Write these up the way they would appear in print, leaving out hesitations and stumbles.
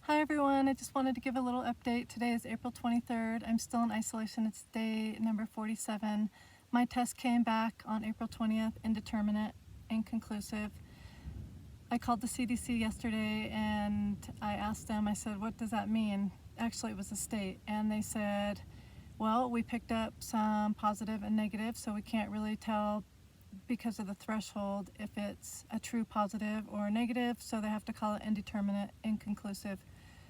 Hi everyone, I just wanted to give a little update. Today is April 23rd. I'm still in isolation. It's day number 47. My test came back on April 20th, indeterminate, inconclusive. I called the CDC yesterday and I asked them, I said, what does that mean? Actually, it was the state. And they said, well, we picked up some positive and negative, so we can't really tell because of the threshold if it's a true positive or a negative, so they have to call it indeterminate, inconclusive.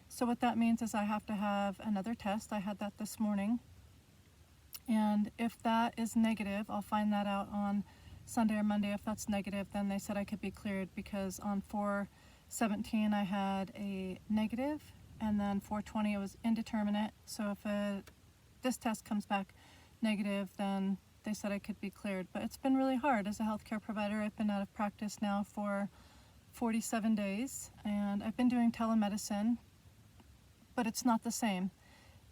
So what that means is I have to have another test. I had that this morning, and if that is negative, I'll find that out on Sunday or Monday. If that's negative, then they said I could be cleared, because on 4/17 I had a negative, and then 4/20 it was indeterminate. So if this test comes back negative, then they said I could be cleared. But it's been really hard as a healthcare provider. I've been out of practice now for 47 days, and I've been doing telemedicine, but it's not the same,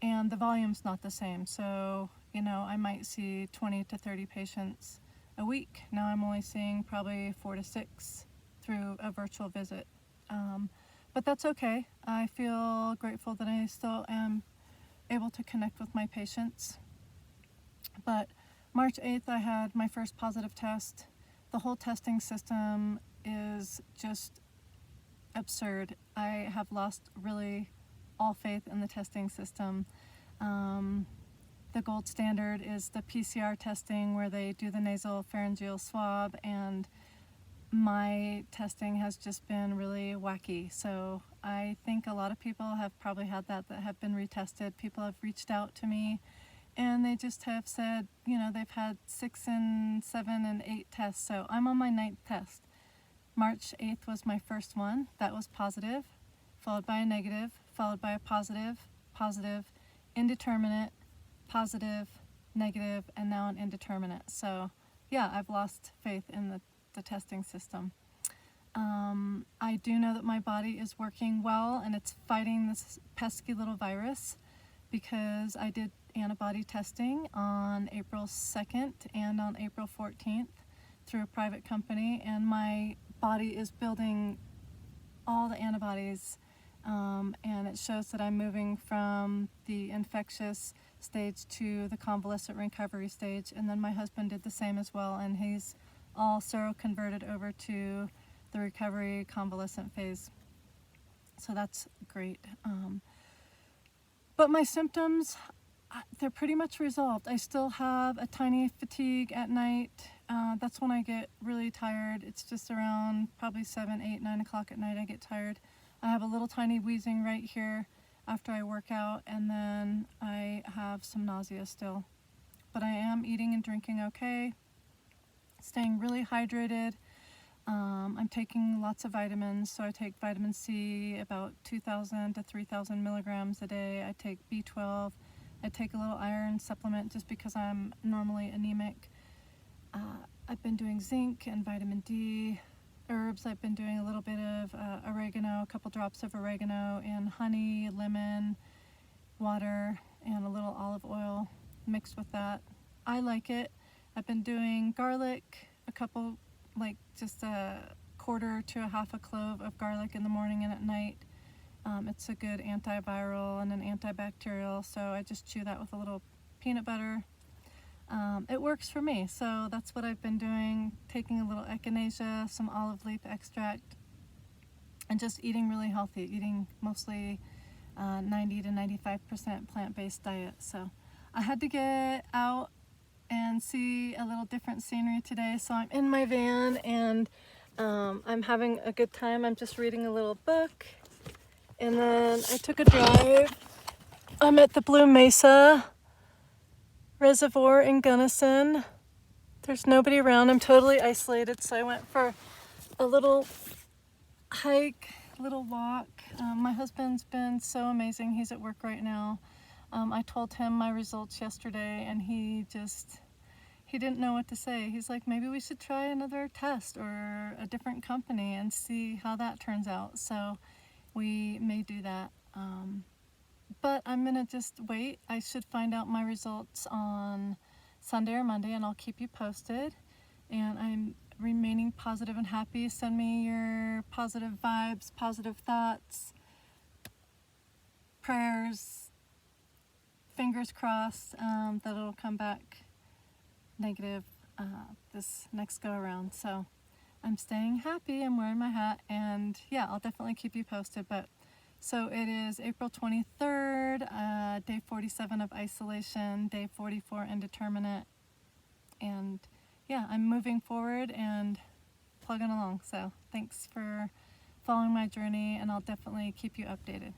and the volume's not the same. So, I might see 20 to 30 patients a week. Now I'm only seeing probably 4 to 6 through a virtual visit. But that's okay. I feel grateful that I still am able to connect with my patients. But March 8th, I had my first positive test. The whole testing system is just absurd. I have lost really all faith in the testing system. The gold standard is the PCR testing, where they do the nasal pharyngeal swab, and my testing has just been really wacky. So I think a lot of people have probably had that have been retested. People have reached out to me, and they just have said, they've had 6 and 7 and 8 tests. So I'm on my 9th test. March 8th was my first one. That was positive, followed by a negative, followed by a positive, positive, indeterminate, positive, negative, and now an indeterminate. So yeah, I've lost faith in the testing system. I do know that my body is working well, and it's fighting this pesky little virus, because I did antibody testing on April 2nd and on April 14th through a private company, and my body is building all the antibodies, and it shows that I'm moving from the infectious stage to the convalescent recovery stage. And then my husband did the same as well, and he's all seroconverted over to the recovery convalescent phase. So that's great. But my symptoms, they're pretty much resolved. I still have a tiny fatigue at night. That's when I get really tired. It's just around probably 7, 8, 9 o'clock at night I get tired. I have a little tiny wheezing right here after I work out, and then I have some nausea still. But I am eating and drinking okay, staying really hydrated. I'm taking lots of vitamins, so I take vitamin C about 2,000 to 3,000 milligrams a day. I take B12. I take a little iron supplement just because I'm normally anemic. I've been doing zinc and vitamin D. Herbs, I've been doing a little bit of oregano, a couple drops of oregano in honey, lemon, water, and a little olive oil mixed with that. I like it. I've been doing garlic, a couple, like just a quarter to a half a clove of garlic in the morning and at night. It's a good antiviral and an antibacterial, so I just chew that with a little peanut butter. It works for me, so that's what I've been doing, taking a little echinacea, some olive leaf extract, and just eating really healthy, eating mostly 90 to 95% plant-based diet. So I had to get out and see a little different scenery today, so I'm in my van, and I'm having a good time. I'm just reading a little book, and then I took a drive. I'm at the Blue Mesa Reservoir in Gunnison. There's nobody around. I'm totally isolated, so I went for a little hike, little walk. My husband's been so amazing. He's at work right now. I told him my results yesterday, and he didn't know what to say. He's like, maybe we should try another test or a different company and see how that turns out. So we may do that. But I'm gonna just wait. I should find out my results on Sunday or Monday, and I'll keep you posted. And I'm remaining positive and happy. Send me your positive vibes, positive thoughts. prayers, fingers crossed, that it'll come back negative this next go around. So I'm staying happy, I'm wearing my hat, and yeah, I'll definitely keep you posted. But so it is April 23rd, day 47 of isolation, day 44 indeterminate, and yeah, I'm moving forward and plugging along. So thanks for following my journey, and I'll definitely keep you updated.